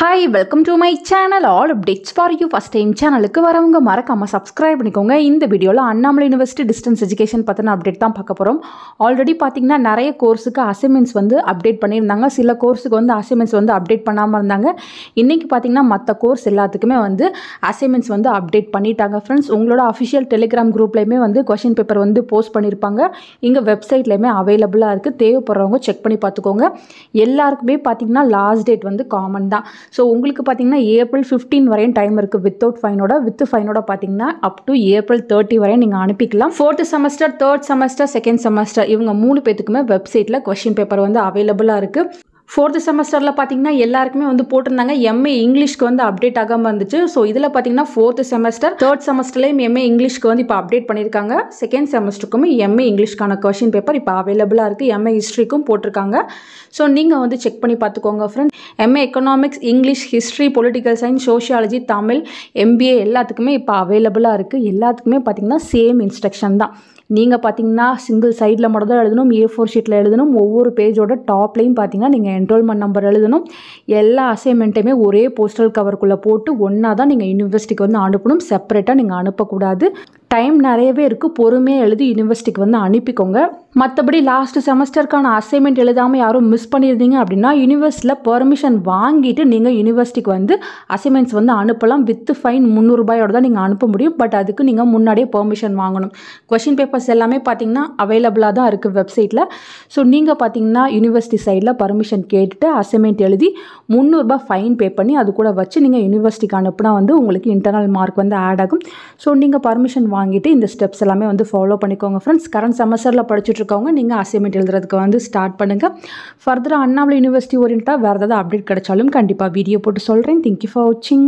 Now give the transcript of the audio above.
Hi, welcome to my channel. All updates for you. First time சேனலுக்கு வரவங்க மறக்காம subscribe பண்ணிக்கோங்க. இந்த வீடியோல அண்ணாமலை யுனிவர்சிட்டி டிஸ்டன்ஸ் எஜுகேஷன் பத்தின அப்டேட் தான் பார்க்க போறோம். ஆல்ரெடி பாத்தீங்கன்னா நிறைய கோர்ஸுக்கு அசைன்மெண்ட்ஸ் வந்து அப்டேட் பண்ணிருந்தாங்க. சில கோர்ஸுக்கு வந்து அசைன்மெண்ட்ஸ் வந்து அப்டேட் பண்ணாம இருந்தாங்க. இன்னைக்கு பாத்தீங்கன்னா மத்த கோர்ஸ் எல்லாத்துக்குமே வந்து அசைன்மெண்ட்ஸ் வந்து அப்டேட் பண்ணிட்டாங்க. फ्रेंड्स உங்களோட அபிஷியல் டெலிகிராம் குரூப்லயுமே வந்து क्वेश्चन பேப்பர் வந்து போஸ்ட் பண்ணிருப்பாங்க. இங்க வெப்சைட்லயுமே அவேலபிளா இருக்கு. தேவைப்படுறவங்க செக் பண்ணி பார்த்துக்கோங்க. எல்லாருக்குமே பாத்தீங்கன்னா லாஸ்ட் டேட் வந்து காமன் தான். ஸோ உங்களுக்கு பார்த்தீங்கன்னா ஏப்ரல் 15 வரையும் டைம் இருக்குது வித்தவுட் ஃபைனோட. வித் ஃபைனோட பார்த்தீங்கன்னா அப் டு ஏப்ரல் 30 வரையும் நீங்கள் அனுப்பிக்கலாம். 4th semester, 3rd semester, 2nd semester இவங்க 3 பேத்துக்குமே வெப்சைட்டில் கொஸ்டின் பேப்பர் வந்து அவைலபிளாக இருக்குது. 4th செமஸ்டரில் பார்த்தீங்கன்னா எல்லாருக்குமே வந்து போட்டிருந்தாங்க. எம்ஏ இங்கிலீஷ்க்கு வந்து அப்டேட் ஆகாமல் இருந்துச்சு. ஸோ இதில் பார்த்தீங்கன்னா 4th செமஸ்டர், 3rd செமஸ்டர்லேயும் எம்ஏ இங்கிலீஷ்க்கு வந்து இப்போ அப்டேட் பண்ணியிருக்காங்க. 2nd செமஸ்டருக்கும் எம்ஏ இங்கிலீஷ்க்கான கொஸ்டின் பேப்பர் இப்போ அவைலபிளாக இருக்குது. எம்ஏ ஹிஸ்ட்ரிக்கும் போட்டிருக்காங்க. ஸோ நீங்கள் வந்து செக் பண்ணி பார்த்துக்கோங்க friends. MA economics, English, history, political science, sociology, Tamil, MBA எல்லாத்துக்குமே இப்போ அவைலபிளாக இருக்குது. எல்லாத்துக்குமே பார்த்தீங்கன்னா சேம் இன்ஸ்ட்ரக்ஷன் தான். நீங்கள் பார்த்தீங்கன்னா சிங்கிள் சைடில் மட்டும் தான் எழுதணும். A4 ஷீட்டில் எழுதணும். ஒவ்வொரு பேஜோட டாப்லையும் பார்த்தீங்கன்னா நீங்கள் என்ரோல்மெண்ட் நம்பர் எழுதணும். எல்லா அசைன்மெண்ட்டையுமே ஒரே போஸ்டல் கவருக்குள்ளே போட்டு ஒன்றா தான் நீங்கள் யூனிவர்சிட்டிக்கு வந்து அனுப்பணும். செப்பரேட்டாக நீங்கள் அனுப்பக்கூடாது. டைம் நிறையவே இருக்குது. பொறுமையாக எழுதி யூனிவர்சிட்டிக்கு வந்து அனுப்பிக்கோங்க. மற்றபடி லாஸ்ட் செமஸ்டருக்கான அசைன்மெண்ட் எழுதாமல் யாரும் மிஸ் பண்ணியிருந்தீங்க அப்படின்னா யூனிவர்சிட்டியில் பெர்மிஷன் வாங்கிட்டு நீங்கள் யூனிவர்சிட்டிக்கு வந்து அசைன்மெண்ட்ஸ் வந்து அனுப்பலாம். வித் ஃபைன் 300 ரூபாயோட தான் நீங்கள் அனுப்ப முடியும். பட் அதுக்கு நீங்கள் முன்னாடியே பெர்மிஷன் வாங்கணும். கொஷின் பேப்பர்ஸ் எல்லாமே பார்த்தீங்கன்னா அவைலபிளாக தான் இருக்குது வெப்சைட்டில். ஸோ நீங்கள் பார்த்தீங்கன்னா யூனிவர்சிட்டி சைடில் பர்மிஷன் கேட்டுட்டு அசைன்மெண்ட் எழுதி 300 ரூபாய் ஃபைன் பே பண்ணி அது கூட வச்சு நீங்கள் யூனிவர்சிட்டிக்கு அனுப்புனா வந்து உங்களுக்கு இன்டர்னல் மார்க் வந்து ஆட் ஆகும். ஸோ நீங்கள் பர்மிஷன் வாங்கிட்டு இந்த ஸ்டெப்ஸ் எல்லாமே வந்து ஃபாலோ பண்ணிக்கோங்க ஃப்ரெண்ட்ஸ். கரண்ட் செமஸ்டரில் படிச்சுட்டு இருக்கவங்க நீங்கள் அசைன்மெண்ட் எழுதுறதுக்கு வந்து ஸ்டார்ட் பண்ணுங்கள். ஃபர்தராக அண்ணாமலை யூனிவர்சிட்டி ஓரியன்ட்டாக வேறு ஏதாவது அப்டேட் கிடைச்சாலும் கண்டிப்பாக வீடியோ போட்டு சொல்கிறேன். தேங்க்யூ ஃபார் வாட்சிங்.